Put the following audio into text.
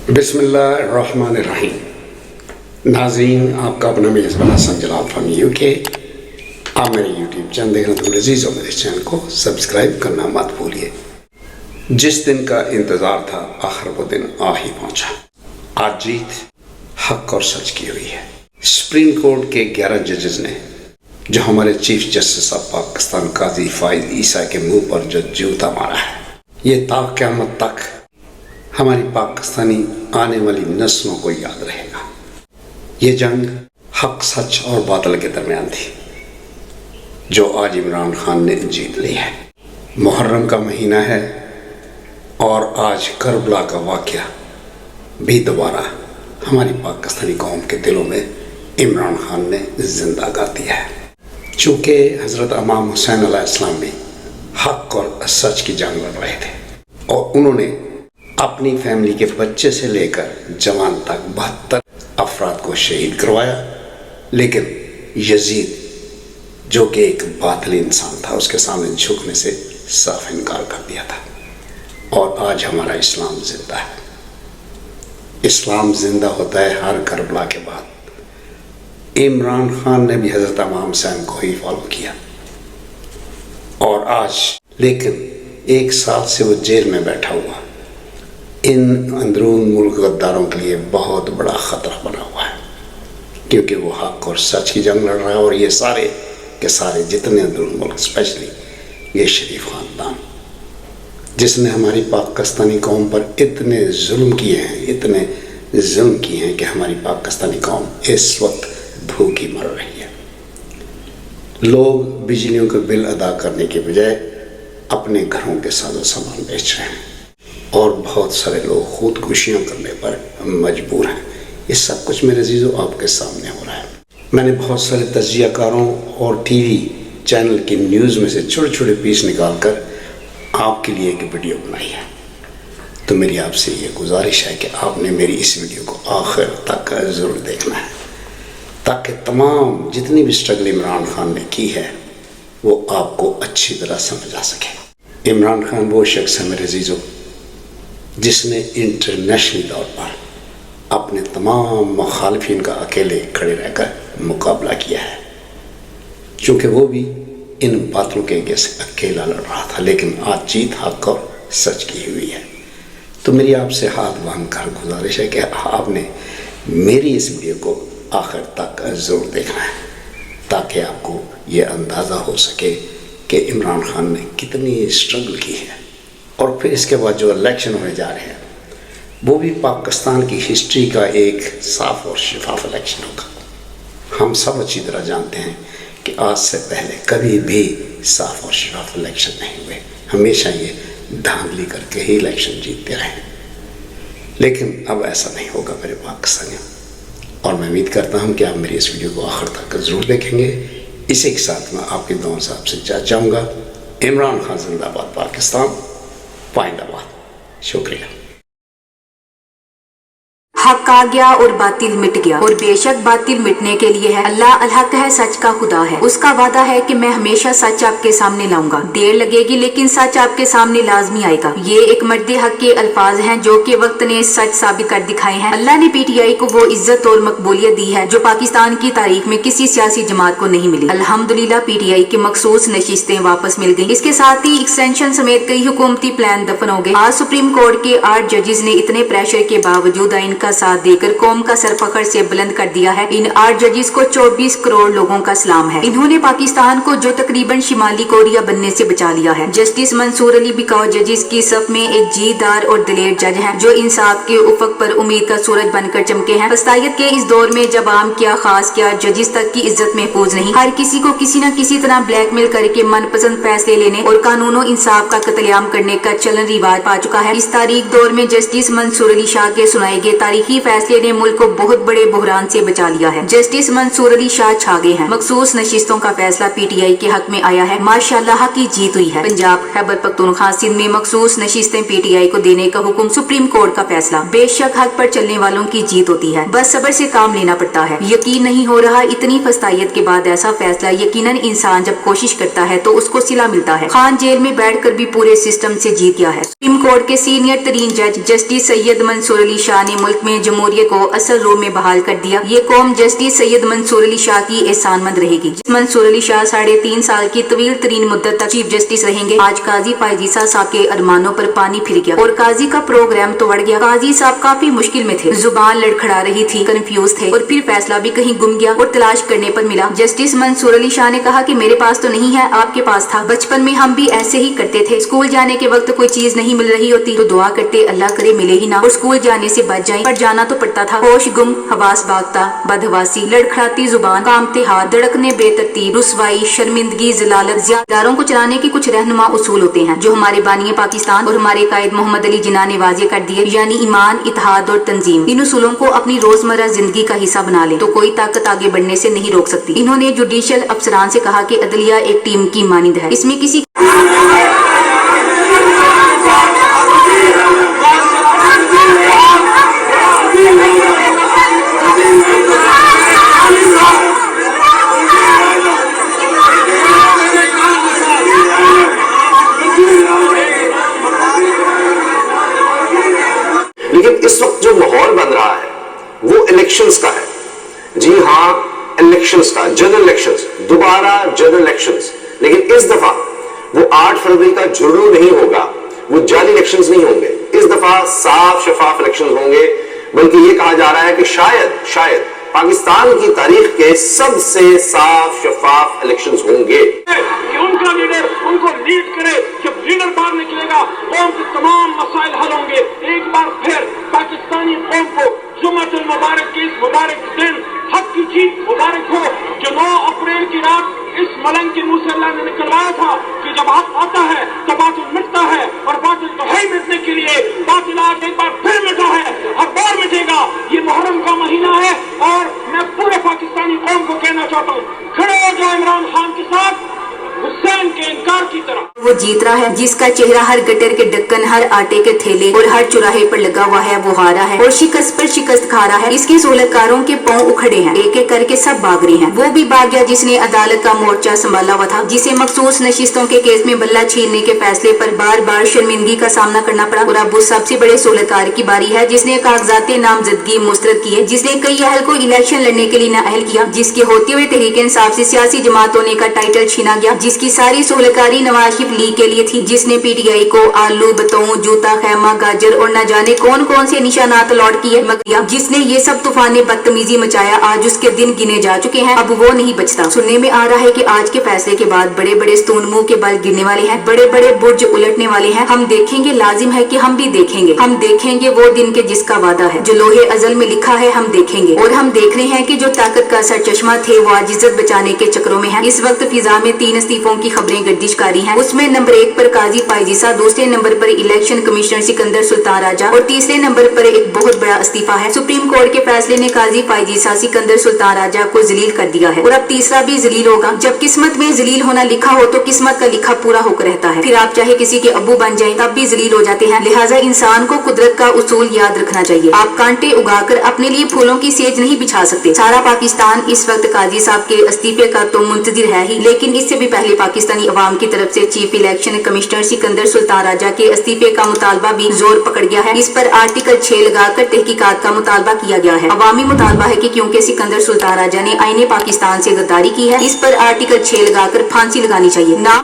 बिस्मिल्लाहिर्रहमानिर्रहीम। नाज़रीन, आपका अपना मेज़बान हसन जलाल फ्रॉम यूके। आप मेरे यूट्यूब चैनल देख रहे हैं तो मेरे अजीज़ और मेरे चैनल को सब्सक्राइब करना मत भूलिए। जिस दिन का इंतज़ार था आखिर वो दिन आ ही पहुंचा। आज जीत हक और सच की हुई है। सुप्रीम कोर्ट के 11 जजेस ने जो हमारे चीफ जस्टिस ऑफ पाकिस्तान काजी फाइज ईसा के मुंह पर जो जूता मारा है, ये ता क़यामत तक हमारी पाकिस्तानी आने वाली नस्लों को याद रहेगा। ये जंग हक सच और बातिल के दरमियान थी जो आज इमरान खान ने जीत ली है। मुहर्रम का महीना है और आज करबला का वाक़या भी दोबारा हमारी पाकिस्तानी कौम के दिलों में इमरान खान ने जिंदा कर दिया है। चूँकि हज़रत इमाम हुसैन अलैहिस्सलाम भी हक और सच की जंग लड़ रहे थे और उन्होंने अपनी फैमिली के बच्चे से लेकर जवान तक 72 अफराद को शहीद करवाया, लेकिन यजीद जो कि एक बातिल इंसान था उसके सामने झुकने से साफ इनकार कर दिया था। और आज हमारा इस्लाम जिंदा है। इस्लाम जिंदा होता है हर करबला के बाद। इमरान खान ने भी हज़रत इमाम हुसैन को ही फॉलो किया और आज लेकिन 1 साल से वो जेल में बैठा हुआ इन अंदरून मुल्क गद्दारों के लिए बहुत बड़ा ख़तरा बना हुआ है, क्योंकि वो हक और सच की जंग लड़ रहा है। और ये सारे के सारे जितने अंदरून मुल्क, स्पेशली ये शरीफ ख़ानदान जिसने हमारी पाकिस्तानी कौम पर इतने जुल्म किए हैं, इतने जुल्म किए हैं कि हमारी पाकिस्तानी कौम इस वक्त भूखी मर रही है। लोग बिजलियों के बिल अदा करने के बजाय अपने घरों के साजो सामान बेच रहे हैं और बहुत सारे लोग खुदकुशियाँ करने पर मजबूर हैं। ये सब कुछ मेरे अजीज़ों आपके सामने हो रहा है। मैंने बहुत सारे तज्ज़ियाकारों और टीवी चैनल की न्यूज़ में से छोटे छोटे पीस निकाल कर आपके लिए एक वीडियो बनाई है। तो मेरी आपसे ये गुजारिश है कि आपने मेरी इस वीडियो को आखिर तक ज़रूर देखना है, ताकि तमाम जितनी भी स्ट्रगल इमरान खान ने की है वो आपको अच्छी तरह समझ आ सके। इमरान खान वो शख्स है मेरे अजीज़ों जिसने इंटरनेशनल तौर पर अपने तमाम मुखालिफिन का अकेले खड़े रहकर मुकाबला किया है। चूँकि वो भी इन बातों के आगे से अकेला लड़ रहा था, लेकिन आज जीत हक और सच की हुई है। तो मेरी आपसे हाथ बांध कर गुजारिश है कि आपने मेरी इस वीडियो को आखिर तक ज़रूर देखना है, ताकि आपको ये अंदाज़ा हो सके कि इमरान खान ने कितनी स्ट्रगल की है। और फिर इसके बाद जो इलेक्शन होने जा रहे हैं वो भी पाकिस्तान की हिस्ट्री का एक साफ और शफाफ इलेक्शन होगा। हम सब अच्छी तरह जानते हैं कि आज से पहले कभी भी साफ और शफाफ इलेक्शन नहीं हुए। हमेशा ये धांधली करके ही इलेक्शन जीतते रहे, लेकिन अब ऐसा नहीं होगा मेरे पाकिस्तानियों। और मैं उम्मीद करता हूँ कि आप मेरी इस वीडियो को आखिर तक ज़रूर देखेंगे। इसी के साथ मैं आपकी दुआओं से आपसे चाहूँगा, इमरान खान जिंदाबाद, पाकिस्तान पाइंदाबाद। शुक्रिया। हक आ गया और बातिल मिट गया, और बेशक बातिल मिटने के लिए है। अल्लाह अलहक है, सच का खुदा है। उसका वादा है कि मैं हमेशा सच आपके सामने लाऊंगा। देर लगेगी लेकिन सच आपके सामने लाजमी आएगा। ये एक मर्द हक के अल्फाज हैं जो कि वक्त ने सच साबित कर दिखाए हैं। अल्लाह ने PTI को वो इज्जत और मकबूलियत दी है जो पाकिस्तान की तारीख में किसी सियासी जमात को नहीं मिली। अल्हम्दुलिल्लाह PTI की मखसूस नशिस्तें वापस मिल गयी। इसके साथ ही एक्सटेंशन समेत कई हुकूमती प्लान दफन हो गए। आज सुप्रीम कोर्ट के 8 जजेस ने इतने प्रेशर के बावजूद आइन का साथ देकर कौम का सर फखर से बुलंद कर दिया है। इन 8 जजेस को 24 करोड़ लोगों का सलाम है। इन्होंने पाकिस्तान को जो तकरीबन शिमाली कोरिया बनने से बचा लिया है। जस्टिस मंसूर अली बिकाऊ जजेस की सफ में एक जीदार और दिलेर जज हैं जो इंसाफ के उफक पर उम्मीद का सूरज बनकर चमके हैं। फस्तायत के इस दौर में जब आम क्या खास क्या जजेस तक की इज्जत महफूज नहीं, हर किसी को किसी न किसी तरह ब्लैकमेल करके मनपसंद फैसले लेने और कानूनों इंसाफ का कत्लेआम करने का चलन रिवाज पा चुका है। इस तारीख दौर में जस्टिस मंसूर अली शाह के सुनाए गए तारीखी तारीखी फैसले ने मुल्क को बहुत बड़े बहरान से बचा लिया है। जस्टिस मंसूर अली शाह छा गए हैं। मखसूस नशिस्तों का फैसला पीटीआई के हक में आया है। माशाअल्लाह की जीत हुई है। पंजाब खैबर पख्तूनख्वा सिंध में मखसूस नशिस्तें पीटीआई को देने का हुक्म, सुप्रीम कोर्ट का फैसला। बेशक हक पर चलने वालों की जीत होती है, बस सब्र से काम लेना पड़ता है। यकीन नहीं हो रहा इतनी फस्तायत के बाद ऐसा फैसला। यकीनन इंसान जब कोशिश करता है तो उसको सिला मिलता है। खान जेल में बैठकर भी पूरे सिस्टम से जीत गया है। सुप्रीम कोर्ट के सीनियर तरीन जज जस्टिस सैयद मंसूर अली शाह ने मुल्क में जमहूरियत को असल रो में बहाल कर दिया। ये कौम जस्टिस सैयद मंसूर अली शाह की एहसानमंद रहेगी। मंसूर अली शाह 3.5 साल की तवील तरीन मुद्दत तक चीफ जस्टिस रहेंगे। आज काजी फायजीसा साहब के अरमानों पर पानी फिर गया और काजी का प्रोग्राम तो बढ़ गया। काजी साहब काफी मुश्किल में थे, जुबान लड़खड़ा रही थी, कंफ्यूज थे और फिर फैसला भी कहीं गुम गया और तलाश करने पर मिला। जस्टिस मंसूर अली शाह ने कहा कि मेरे पास तो नहीं है, आपके पास था। बचपन में हम भी ऐसे ही करते थे। स्कूल जाने के वक्त कोई चीज नहीं मिल रही होती तो दुआ करते अल्लाह करे मिले ही ना और स्कूल जाने से बच जाए, पर जाना तो पड़ता था। होश गुम, हवास भागता, बदहवासी, लड़खड़ाती जुबान, कामते हाथ, धड़कने बेतरतीब, रुसवाई, शर्मिंदगी, जलालत। ज़ियादारों को चलाने के कुछ रहनुमा उसूल होते हैं जो हमारे बानी पाकिस्तान और हमारे कायद मोहम्मद अली जिन्ना ने वाज़ेह कर दिए, यानी ईमान, इत्तेहाद और तंजीम। इन उसूलों को अपनी रोजमर्रा जिंदगी का हिस्सा बना ले तो कोई ताकत आगे बढ़ने से नहीं रोक सकती। इन्होंने जुडिशियल अफसरान से कहा कि अदलिया एक टीम की मानिंद है, इसमें किसी लेकिन इस वक्त जो माहौल बन रहा है वो इलेक्शंस का है। जी हाँ, इलेक्शंस का, जनरल इलेक्शंस, दोबारा जनरल इलेक्शंस। लेकिन इस दफा वो 8 फरवरी का जुर्रू नहीं होगा, वो जाली इलेक्शंस नहीं होंगे। इस दफा साफ शफाफ इलेक्शंस होंगे, बल्कि ये कहा जा रहा है कि शायद पाकिस्तान की तारीख के सबसे साफ शफाफ इलेक्शंस होंगे। कि उनका लीडर उनको लीड करे। जब लीडर बाहर निकलेगा कौम के तमाम मसाइल हल होंगे। एक बार फिर पाकिस्तानी कौम को जुम्मतुल मुबारक के इस मुबारक दिन हक की जीत मुबारक हो, जो 9 अप्रैल की रात इस मलंग के मुंह से अल्लाह ने निकलवाया था कि जब हक आता है तो बातिल मिटता है, और बातिल तो है ही मिटने के लिए। बातिल आज एक बार फिर मिटा है, हर बार मिटेगा। ये मुहर्रम का महीना है और मैं पूरे पाकिस्तानी कौम को कहना चाहता हूँ, खड़े हो जाओ इमरान खान के साथ हुसैन के इनकार की तरह। वो जीत रहा है जिसका चेहरा हर गटर के ढक्कन, हर आटे के थैले और हर चौराहे पर लगा हुआ है, वो हारा है और शिकस्त पर शिकस्त खा रहा है। इसके सहूलतकारों के पांव उखड़े हैं, एक एक करके सब भाग रहे हैं। वो भी भाग गया जिसने अदालत का मोर्चा संभाला हुआ था, जिसे मखसूस नशिस्तों के केस में बल्ला छीनने के फैसले पर बार बार शर्मिंदगी का सामना करना पड़ा। और अब उस सबसे बड़े सहूलतकार की बारी है जिसने कागजाते नामजदगी मुस्तरद किए, जिसने कई अहल को इलेक्शन लड़ने के लिए नाअहल किया, जिसके होते हुए तहरीक इंसाफ से सियासी जमात होने का टाइटल छीना गया, जिसकी सारी सहूलतकारी नवाज शरीफ लीग के लिए थी, जिसने पीटीआई को आलू, बतौं, जूता, खैमा, गाजर और न जाने कौन कौन से निशानात अलॉट किए, जिसने ये सब तूफाने बदतमीजी मचाया। आज उसके दिन गिने जा चुके हैं, अब वो नहीं बचता। सुनने में आ रहा है कि आज के फैसले के बाद बड़े बड़े स्तून मुंह के बल गिरने वाले हैं, बड़े बड़े बुर्ज उलटने वाले हैं। हम देखेंगे, लाजिम है कि हम भी देखेंगे। हम देखेंगे वो दिन के जिसका वादा है, जो लोहे अजल में लिखा है, हम देखेंगे। और हम देख रहे हैं कि जो ताकत का सरचश्मा थे वो आज इज्जत बचाने के चक्रों में है। इस वक्त फिजा में 3 इस्तीफों की खबरें गर्दिशकारी हैं। उसमें नंबर 1 पर काजी फायजीसा, दूसरे नंबर पर इलेक्शन कमिश्नर सिकंदर सुल्तान राजा और तीसरे नंबर पर एक बहुत बड़ा इस्तीफा है। सुप्रीम कोर्ट के फैसले ने काजी फायजीसा, सिकंदर सुल्तान राजा को जलील कर दिया है और अब तीसरा भी जलील होगा। जब किस्मत में जलील होना लिखा हो तो किस्मत का लिखा पूरा होकर रहता है। फिर आप चाहे किसी के अब्बू बन जाए तब भी जलील हो जाते हैं। लिहाजा इंसान को कुदरत का उसूल याद रखना चाहिए। आप कांटे उगाकर अपने लिए फूलों की सेज नहीं बिछा सकते। सारा पाकिस्तान इस वक्त काजी साहब के इस्तीफे का तो मुंतजिर है ही, लेकिन इससे भी पहले पाकिस्तानी अवाम की तरफ से chief election commissioner Sikandar Sultan Raja के इस्तीफे का मुतालबा भी जोर पकड़ गया है। इस पर आर्टिकल 6 लगाकर तहकीकात का मुतालबा किया गया है। अवामी मुतालबा है कि क्योंकि सिकंदर सुल्तान राजा ने आईने पाकिस्तान से गद्दारी की है, इस पर आर्टिकल 6 लगाकर फांसी लगानी चाहिए। ना